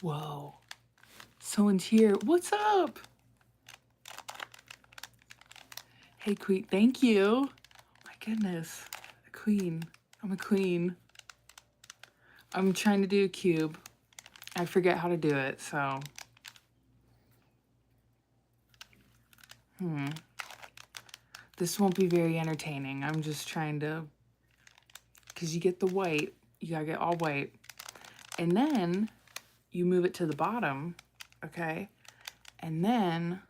Whoa. Someone's here. What's up? Hey, queen. Thank you. My goodness. A queen. I'm a queen. I'm trying to do a cube. I forget how to do it, so. This won't be very entertaining. I'm just trying to, because you get the white. You gotta get all white. And then you move it to the bottom, okay? And then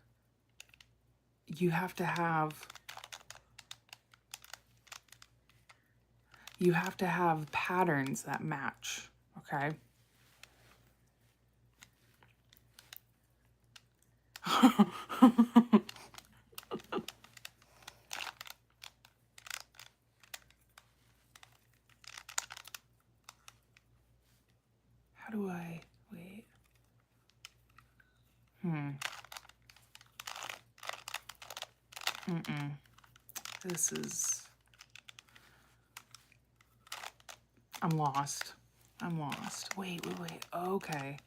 you have to have patterns that match, okay? How do I, wait. This is, I'm lost. Wait. Okay.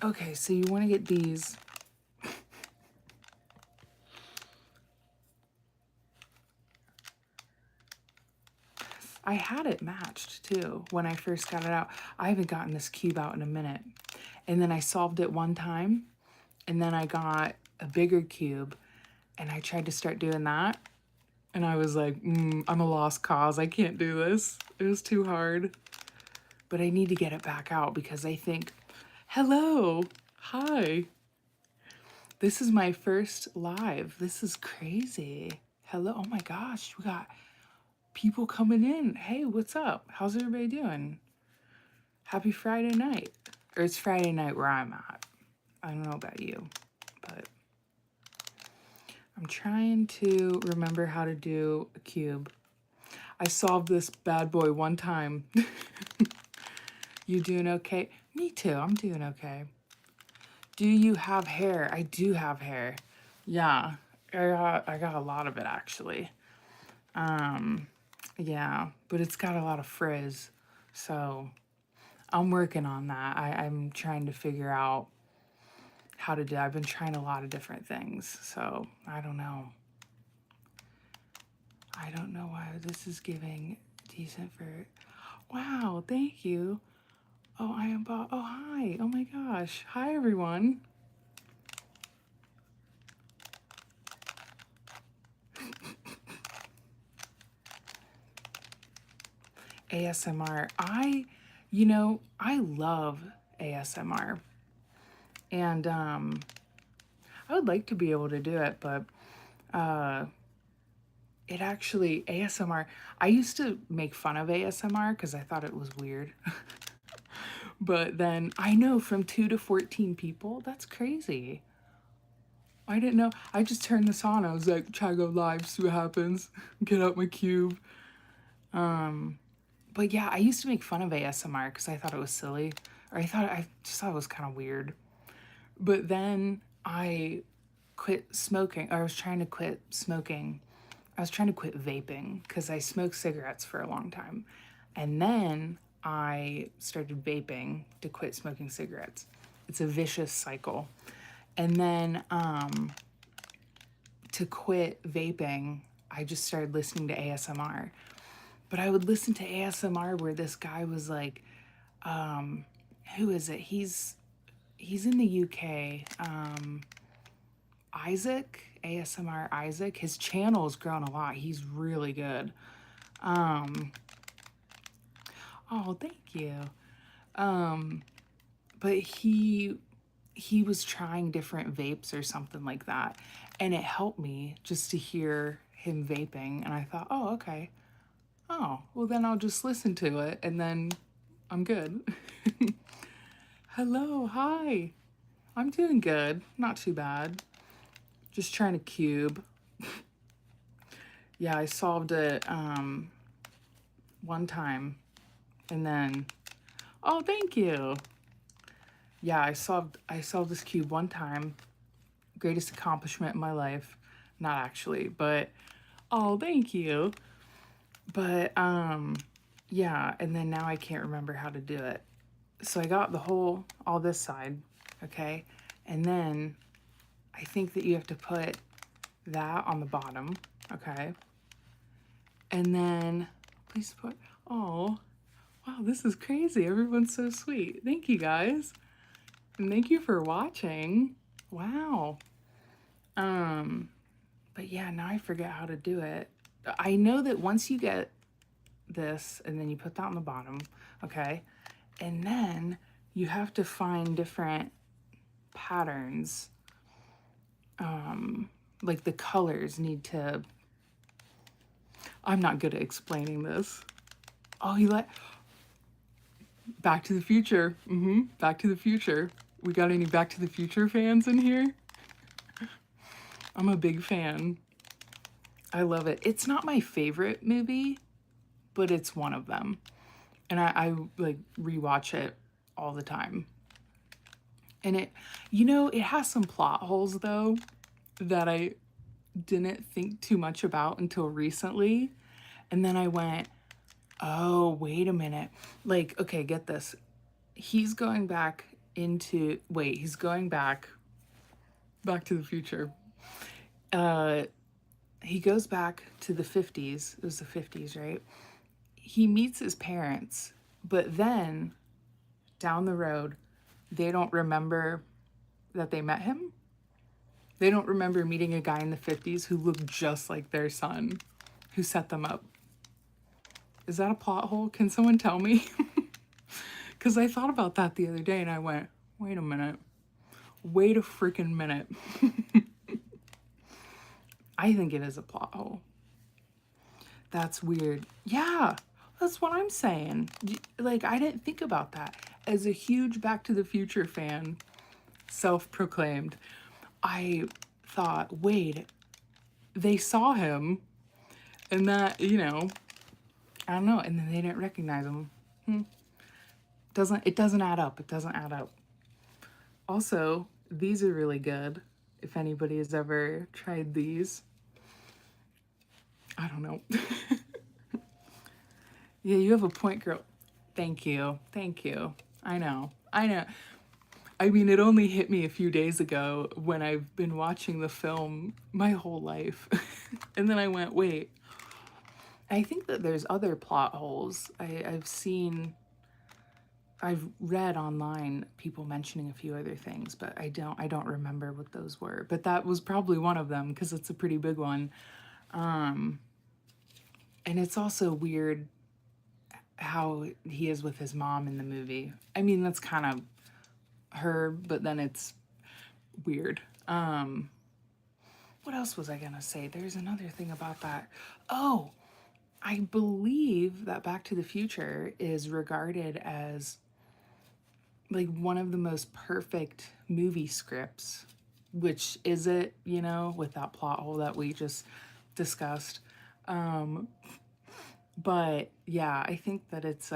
Okay, so you want to get these. I had it matched too when I first got it out. I haven't gotten this cube out in a minute. And then I solved it one time, and then I got a bigger cube, and I tried to start doing that. And I was like, I'm a lost cause. I can't do this. It was too hard. But I need to get it back out because I think, hello, hi. This is my first live. This is crazy. Hello, oh my gosh, we got people coming in. Hey, what's up? How's everybody doing? Happy Friday night. Or it's Friday night where I'm at. I don't know about you, but I'm trying to remember how to do a cube. I solved this bad boy one time. You doing okay? Me too, I'm doing okay. Do you have hair? I do have hair. Yeah, I got a lot of it actually. Yeah, but it's got a lot of frizz. So I'm working on that. I'm trying to figure out how to do. I've been trying a lot of different things. So I don't know. I don't know why this is giving decent for. Wow, thank you. Oh, I am Bob. Oh, hi. Oh my gosh. Hi, everyone. ASMR. I love ASMR. And I would like to be able to do it, but it actually, ASMR, I used to make fun of ASMR because I thought it was weird. But then I know from 2 to 14 people, that's crazy. I didn't know. I just turned this on. I was like, try to go live, see what happens. Get out my cube. But yeah, I used to make fun of ASMR because I thought it was silly. Or I just thought it was kind of weird. But then I quit smoking, or I was trying to quit smoking. I was trying to quit vaping because I smoked cigarettes for a long time. And then I started vaping to quit smoking cigarettes. It's a vicious cycle. And then to quit vaping, I just started listening to ASMR. But I would listen to ASMR where this guy was like, who is it? He's in the UK. Isaac, ASMR Isaac. His channel's grown a lot. He's really good. Oh, thank you. But he was trying different vapes or something like that, and it helped me just to hear him vaping, and I thought, oh, okay. Oh, well then I'll just listen to it and then I'm good. Hello, hi. I'm doing good. Not too bad. Just trying to cube. Yeah, I solved it one time and then, oh, thank you. Yeah, I solved this cube one time. Greatest accomplishment in my life. Not actually, but oh, thank you. But yeah, and then now I can't remember how to do it. so I got all this side, okay? And then I think that you have to put that on the bottom, okay? And then, please put, oh, wow, this is crazy. Everyone's so sweet. Thank you, guys. And thank you for watching. Wow. But yeah, now I forget how to do it. I know that once you get this and then you put that on the bottom, okay? And then you have to find different patterns. Like the colors need to, I'm not good at explaining this. Oh, you like Back to the Future. Back to the Future. We got any Back to the Future fans in here? I'm a big fan. I love it. It's not my favorite movie, but it's one of them. And I like rewatch it all the time. And it has some plot holes though that I didn't think too much about until recently. And then I went, oh, wait a minute. Like, okay, get this. He's going back he's going back to the future. He goes back to the 50s. It was the 50s, right? He meets his parents, but then down the road, they don't remember that they met him. They don't remember meeting a guy in the 50s who looked just like their son, who set them up. Is that a plot hole? Can someone tell me? Because I thought about that the other day and I went, wait a minute. Wait a freaking minute. I think it is a plot hole. That's weird. Yeah, that's what I'm saying. Like, I didn't think about that. As a huge Back to the Future fan, self-proclaimed, I thought, wait, they saw him and that, I don't know, and then they didn't recognize him. It doesn't add up. It doesn't add up. Also, these are really good. If anybody has ever tried these. I don't know. Yeah, you have a point, girl. Thank you. Thank you. I know. I mean, it only hit me a few days ago when I've been watching the film my whole life. And then I went, wait. I think that there's other plot holes. I've read online people mentioning a few other things, but I don't remember what those were. But that was probably one of them because it's a pretty big one. And it's also weird how he is with his mom in the movie. I mean, that's kind of her, but then it's weird. What else was I gonna say? There's another thing about that. Oh, I believe that Back to the Future is regarded as like one of the most perfect movie scripts, which is it, with that plot hole that we just discussed. But yeah, I think that it's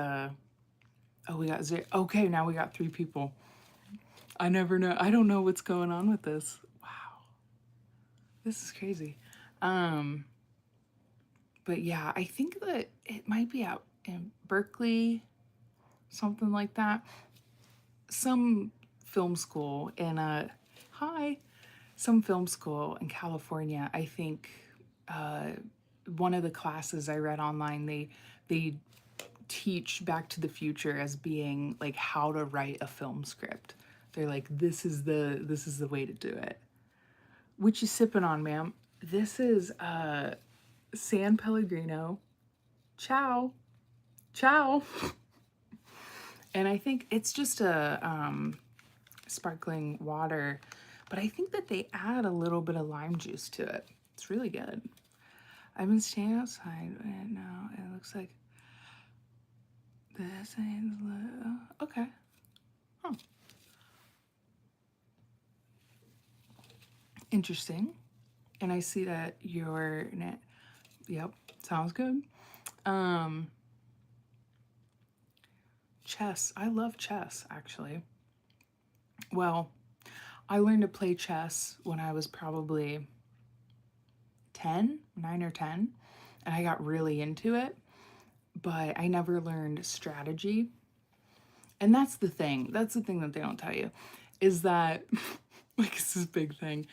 we got zero. Okay, now we got 3 people. I never know. I don't know what's going on with this. Wow. This is crazy. But yeah, I think that it might be out in Berkeley, something like that. Some film school in some film school in California. I think one of the classes I read online, they teach Back to the Future as being like how to write a film script. They're like, this is the way to do it. What you sipping on, ma'am? This is San Pellegrino. Ciao. Ciao. And I think it's just a sparkling water, but I think that they add a little bit of lime juice to it. It's really good. I've been standing outside and now it looks like this is okay. Huh. Interesting. And I see that your net. Yep, sounds good. Chess. I love chess, actually. Well, I learned to play chess when I was probably 9 or 10, and I got really into it, but I never learned strategy. And that's the thing. That's the thing that they don't tell you is that, like, it's this big thing.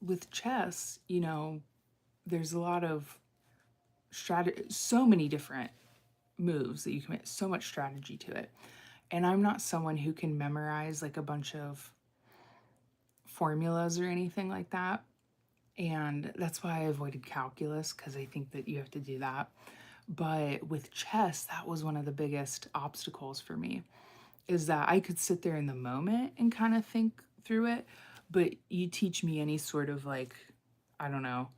With chess, you know, there's a lot of strategy, so many different moves that you can make, so much strategy to it. And I'm not someone who can memorize like a bunch of formulas or anything like that. And that's why I avoided calculus, because I think that you have to do that. But with chess, that was one of the biggest obstacles for me, is that I could sit there in the moment and kind of think through it. But you teach me any sort of like, I don't know,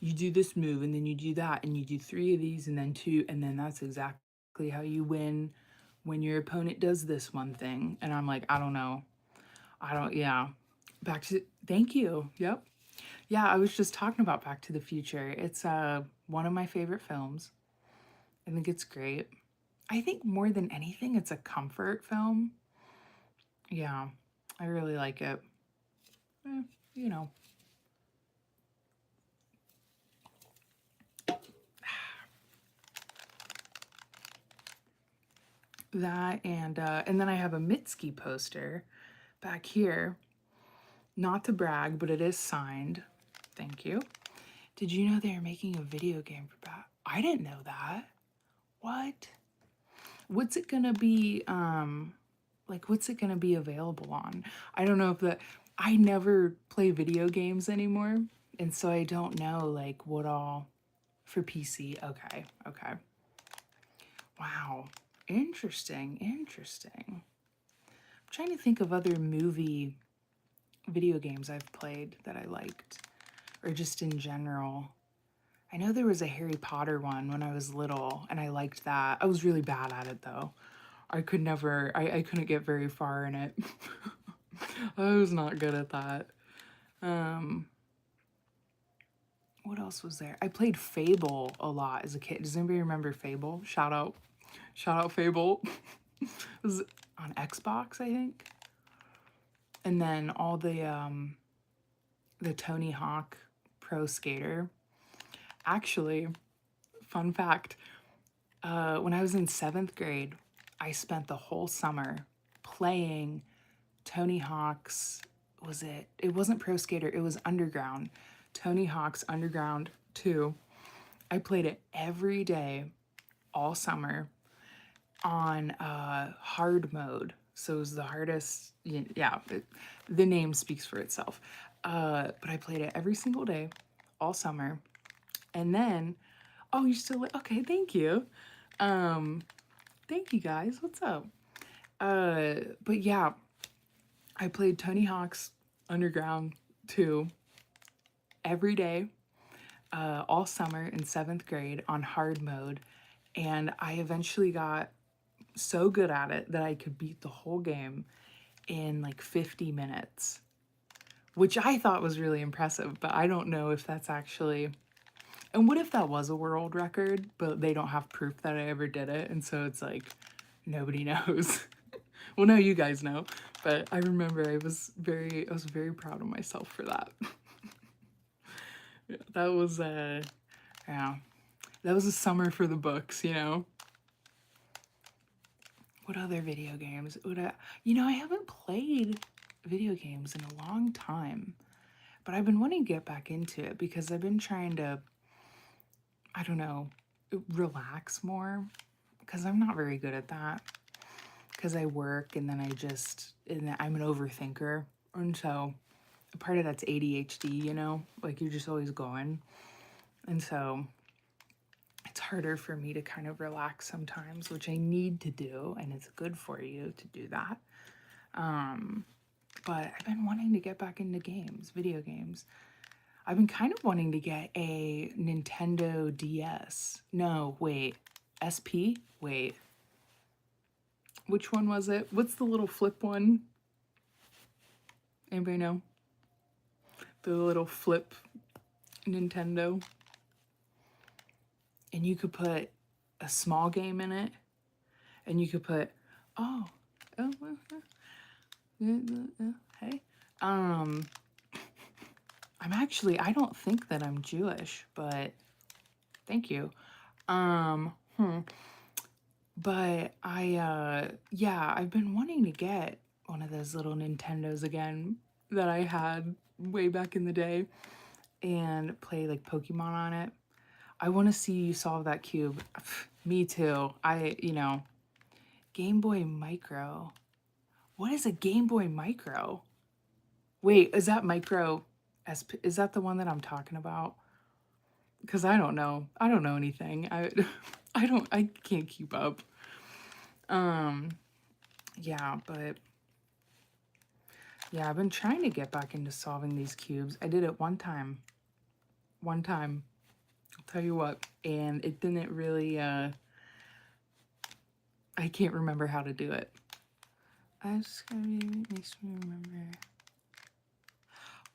you do this move and then you do that and you do 3 of these and then 2, and then that's exactly how you win when your opponent does this one thing. And I'm like, I don't know. Yeah. Back to, thank you. Yep. Yeah, I was just talking about Back to the Future. It's one of my favorite films. I think it's great. I think more than anything, it's a comfort film. Yeah, I really like it. Eh, you know, that and then I have a Mitski poster back here. Not to brag, but it is signed. Thank you. Did you know they are making a video game for that? I didn't know that. What? What's it gonna be? Like, what's it gonna be available on? I don't know if that. I never play video games anymore, and so I don't know like what all for PC. Okay, okay. Wow, interesting, interesting. I'm trying to think of other movie video games I've played that I liked, or just in general. I know there was a Harry Potter one when I was little, and I liked that. I was really bad at it though. I could never, I couldn't get very far in it. I was not good at that. Um, what else was there? I played Fable a lot as a kid. Does anybody remember Fable? Shout out Fable. It was on Xbox, I think. And then all the Tony Hawk Pro Skater. Actually, fun fact, when I was in 7th grade, I spent the whole summer playing Tony Hawk's, it wasn't Pro Skater, it was Underground. Tony Hawk's Underground 2. I played it every day, all summer, on hard mode. So it was the hardest, yeah, the name speaks for itself. But I played it every single day, all summer. And then, oh, you still, okay, thank you. Thank you guys, what's up? But yeah, I played Tony Hawk's Underground 2 every day, all summer in 7th grade on hard mode. And I eventually got so good at it that I could beat the whole game in like 50 minutes, which I thought was really impressive, but I don't know if that's actually, and what if that was a world record, but they don't have proof that I ever did it, and so it's like, nobody knows. Well, no, you guys know, but I remember I was very proud of myself for that. Yeah, that was, yeah, that was a summer for the books, you know? What other video games would I haven't played video games in a long time, but I've been wanting to get back into it because I've been trying to, I don't know, relax more, because I'm not very good at that, because I work and then I'm an overthinker. And so part of that's ADHD, you know, like you're just always going. And so it's harder for me to kind of relax sometimes, which I need to do, and it's good for you to do that. But I've been wanting to get back into games, video games. I've been kind of wanting to get a Nintendo DS. No, wait. SP? Wait. Which one was it? What's the little flip one? Anybody know? The little flip Nintendo. And you could put a small game in it. And you could put, hey. I don't think that I'm Jewish, but thank you. But yeah, I've been wanting to get one of those little Nintendos again that I had way back in the day and play like Pokemon on it. I want to see you solve that cube. Me too. Game Boy Micro. What is a Game Boy Micro? Wait, is that Micro is that the one that I'm talking about? Because I don't know. I don't know anything. I can't keep up. Um, yeah, but yeah, I've been trying to get back into solving these cubes. I did it one time. One time. I'll tell you what. And it didn't really I can't remember how to do it. I just gotta makes me remember.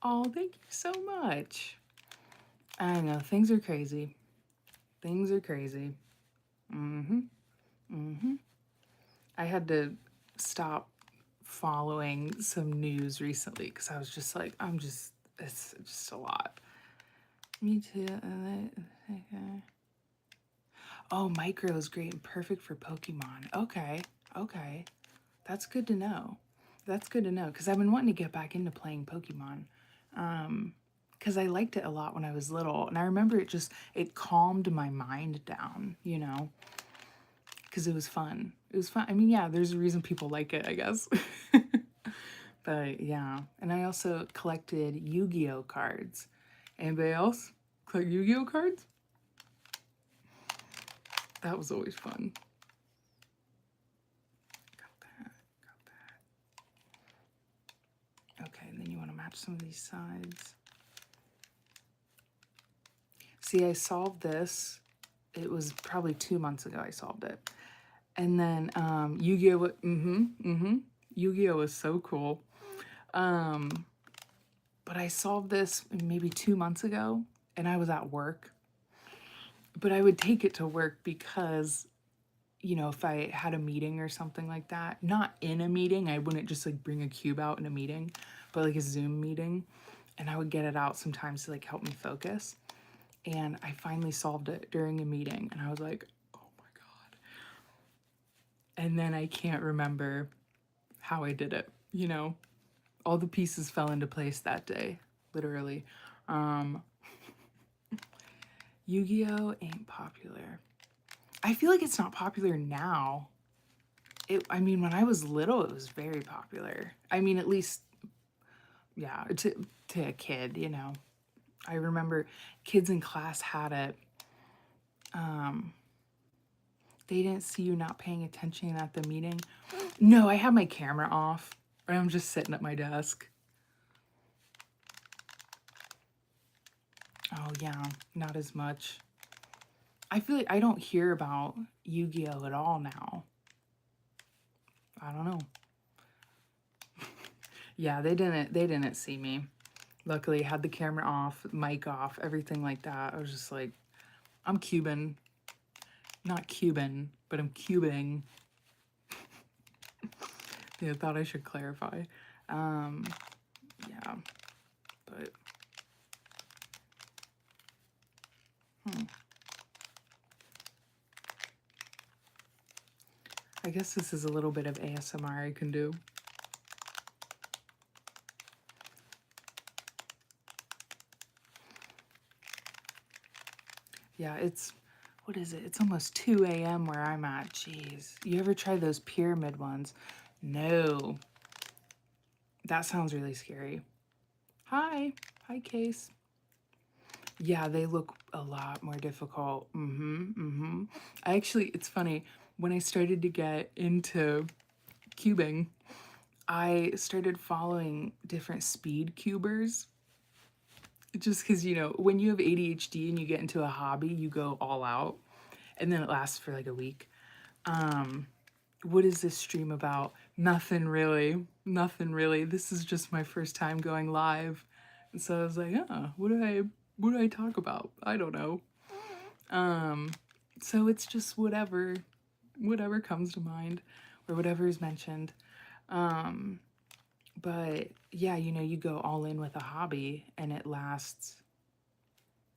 Oh, thank you so much. I know, things are crazy. Things are crazy. Mm-hmm. Mm-hmm. I had to stop following some news recently because I was just like, it's just a lot. Me too. Oh, Micro is great and perfect for Pokemon. Okay. Okay. That's good to know. That's good to know because I've been wanting to get back into playing Pokemon. Because I liked it a lot when I was little. And I remember it calmed my mind down, because it was fun. It was fun. I mean, yeah, there's a reason people like it, I guess. But yeah. And I also collected Yu-Gi-Oh cards. Anybody else collect Yu-Gi-Oh cards? That was always fun. Got that. Got that. Okay, and then you want to match some of these sides. See, I solved this. It was probably 2 months ago I solved it. And then Yu-Gi-Oh! Yu-Gi-Oh! Was so cool. But I solved this maybe 2 months ago and I was at work. But I would take it to work because, if I had a meeting or something like that, not in a meeting, I wouldn't just like bring a cube out in a meeting, but like a Zoom meeting. And I would get it out sometimes to like help me focus. And I finally solved it during a meeting and I was like, oh my God. And then I can't remember how I did it, all the pieces fell into place that day, literally. Yu-Gi-Oh ain't popular. I feel like it's not popular now. I mean, when I was little, it was very popular. I mean, at least, yeah, to a kid, I remember kids in class had it. They didn't see you not paying attention at the meeting. No, I have my camera off. I'm just sitting at my desk. Oh, yeah, not as much. I feel like I don't hear about Yu-Gi-Oh at all now. I don't know. Yeah, they didn't see me. Luckily, I had the camera off, mic off, everything like that. I was just like, I'm Cuban. Not Cuban, but I'm cubing. Yeah, I thought I should clarify. Yeah, but I guess this is a little bit of ASMR I can do. Yeah, what is it? It's almost 2 a.m. where I'm at. Jeez. You ever try those pyramid ones? No. That sounds really scary. Hi. Hi, Case. Yeah, they look a lot more difficult. It's funny. When I started to get into cubing, I started following different speed cubers. Just because, when you have ADHD and you get into a hobby, you go all out. And then it lasts for like a week. What is this stream about? Nothing really. Nothing really. This is just my first time going live. And so I was like, what do I talk about? I don't know. So it's just whatever comes to mind or whatever is mentioned. But yeah, you go all in with a hobby and it lasts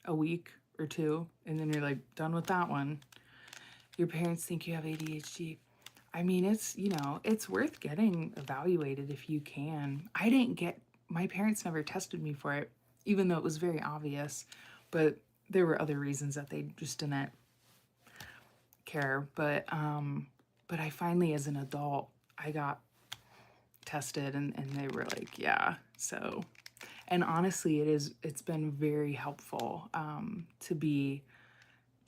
a week or two and then you're like done with that one. your parents think you have ADHD. I mean, it's, you know, it's worth getting evaluated if you can. My parents never tested me for it, even though it was very obvious, but there were other reasons that they just didn't care. But I finally, as an adult, I got tested and they were like, yeah. So, and honestly, it's been very helpful to be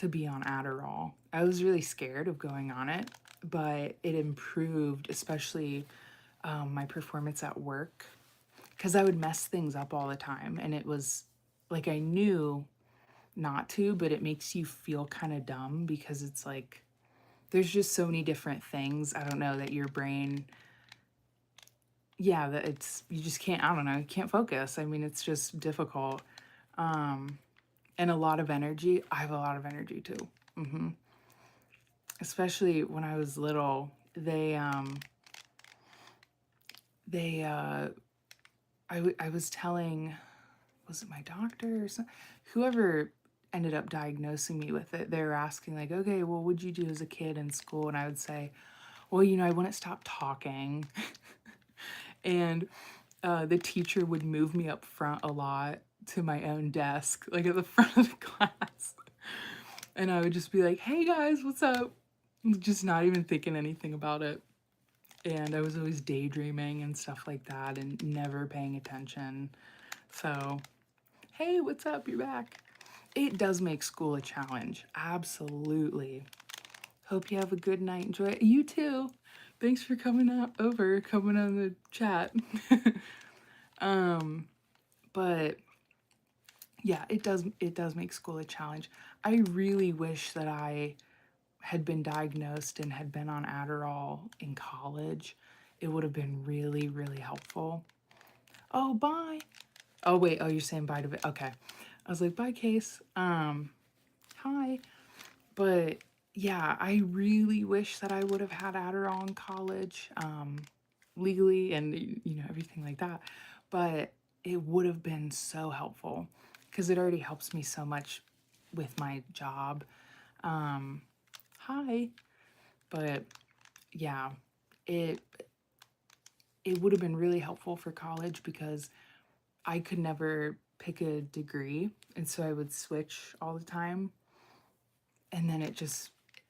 on Adderall. I was really scared of going on it, but it improved, especially my performance at work, because I would mess things up all the time. And it was like I knew not to, but it makes you feel kind of dumb because it's like there's just so many different things. I don't know that your brain, yeah, that you just can't, I don't know, you can't focus. I mean, it's just difficult. And a lot of energy. I have a lot of energy too. Especially when I was little, I was telling, was it my doctor or something? Whoever ended up diagnosing me with it, they were asking like, okay, well, what'd you do as a kid in school? And I would say, well, you know, I wouldn't stop talking. And the teacher would move me up front a lot to my own desk, like at the front of the class. And I would just be like, hey guys, what's up? Just not even thinking anything about it. And I was always daydreaming and stuff like that and never paying attention. So, hey, what's up? You're back. It does make school a challenge. Absolutely. Hope you have a good night. Enjoy it. You too. Thanks for coming coming on the chat. But yeah, it does make school a challenge. I really wish that I had been diagnosed and had been on Adderall in college. It would have been really, really helpful. Oh, bye. Oh, wait. Oh, you're saying bye to it. Okay. I was like, bye, Case. Hi. But yeah, I really wish that I would have had Adderall in college, legally and, you know, everything like that. But it would have been so helpful because it already helps me so much with my job. Hi. But yeah, it would have been really helpful for college because I could never pick a degree, and so I would switch all the time. And then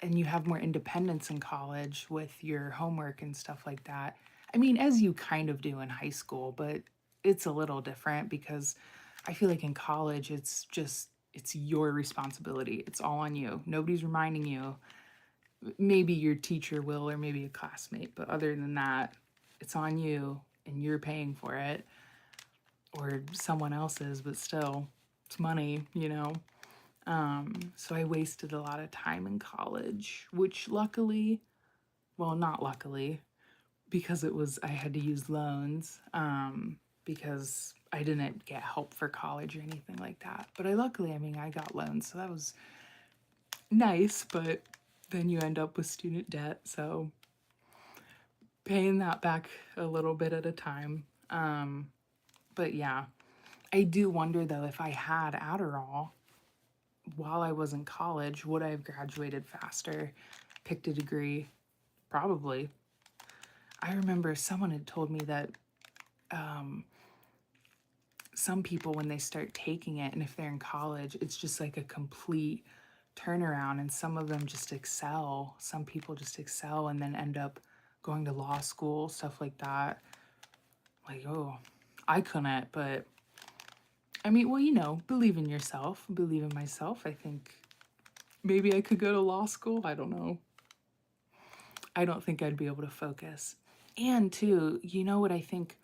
and you have more independence in college with your homework and stuff like that. I mean, as you kind of do in high school, but it's a little different because I feel like in college it's your responsibility. It's all on you. Nobody's reminding you. Maybe your teacher will, or maybe a classmate, but other than that, it's on you and you're paying for it, or someone else's, but still, it's money, you know? So I wasted a lot of time in college, which luckily, well, not luckily, because I had to use loans, because I didn't get help for college or anything like that. But I mean, I got loans, so that was nice, but then you end up with student debt, so paying that back a little bit at a time. But yeah, I do wonder though, if I had Adderall while I was in college, would I have graduated faster, picked a degree? Probably. I remember someone had told me that some people, when they start taking it, and if they're in college, it's just like a complete turnaround, and some of them just excel. Some people just excel and then end up going to law school, stuff like that. Like, oh, I couldn't, but I mean, well, you know, believe in yourself, believe in myself. I think maybe I could go to law school. I don't know. I don't think I'd be able to focus. And too, you know what I think?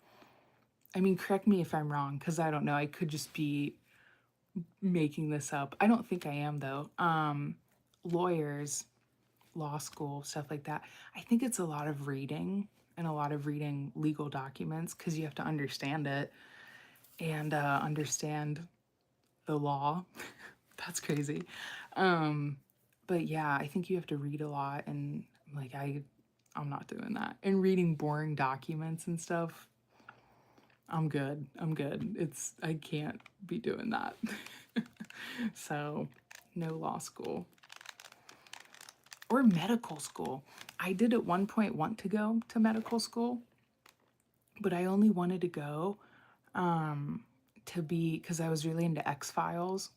I mean, correct me if I'm wrong, because I don't know. I could just be making this up. I don't think I am, though. Lawyers, law school, stuff like that. I think it's a lot of reading and a lot of reading legal documents because you have to understand it and understand the law. That's crazy. But yeah, I think you have to read a lot, and like I'm not doing that. And reading boring documents and stuff, I'm good. I'm good. I can't be doing that. So, no law school. or medical school. I did at one point want to go to medical school, but I only wanted to go to be, because I was really into X-Files.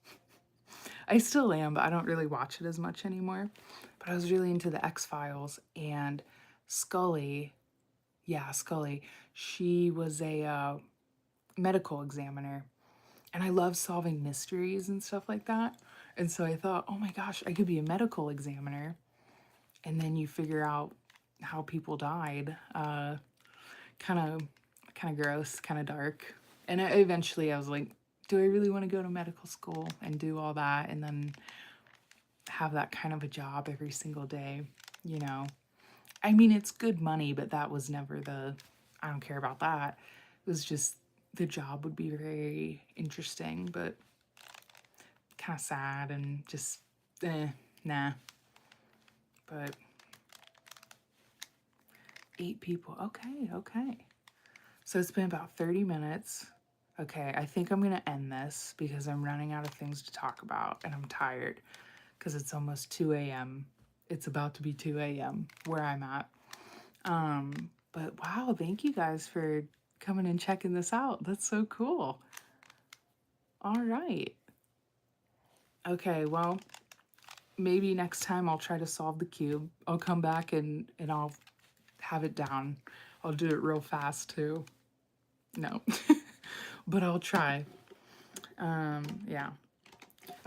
I still am, but I don't really watch it as much anymore. But I was really into the X-Files, and Scully, yeah, Scully, she was a medical examiner. And I love solving mysteries and stuff like that. And so I thought, oh my gosh, I could be a medical examiner. And then you figure out how people died. Kind of gross, kind of dark. And eventually I was like, do I really want to go to medical school and do all that and then have that kind of a job every single day, you know? I mean, it's good money, but that was never I don't care about that. It was just the job would be very interesting, but kind of sad and just, nah. But 8 people. Okay, okay. So it's been about 30 minutes. Okay, I think I'm going to end this because I'm running out of things to talk about and I'm tired because it's almost 2 a.m. It's about to be 2 a.m. where I'm at. But wow, thank you guys for coming and checking this out. That's so cool. All right. Okay, well, maybe next time I'll try to solve the cube. I'll come back and I'll have it down. I'll do it real fast too. No, but I'll try. Yeah.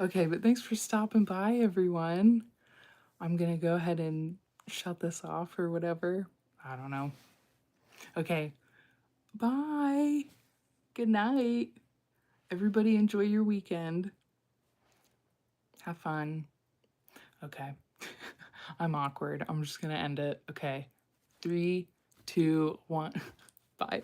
Okay, but thanks for stopping by, everyone. I'm gonna go ahead and shut this off or whatever. I don't know. Okay, bye. Good night. Everybody enjoy your weekend. Have fun. Okay. I'm awkward. I'm just gonna end it. Okay. 3, 2, 1. Bye.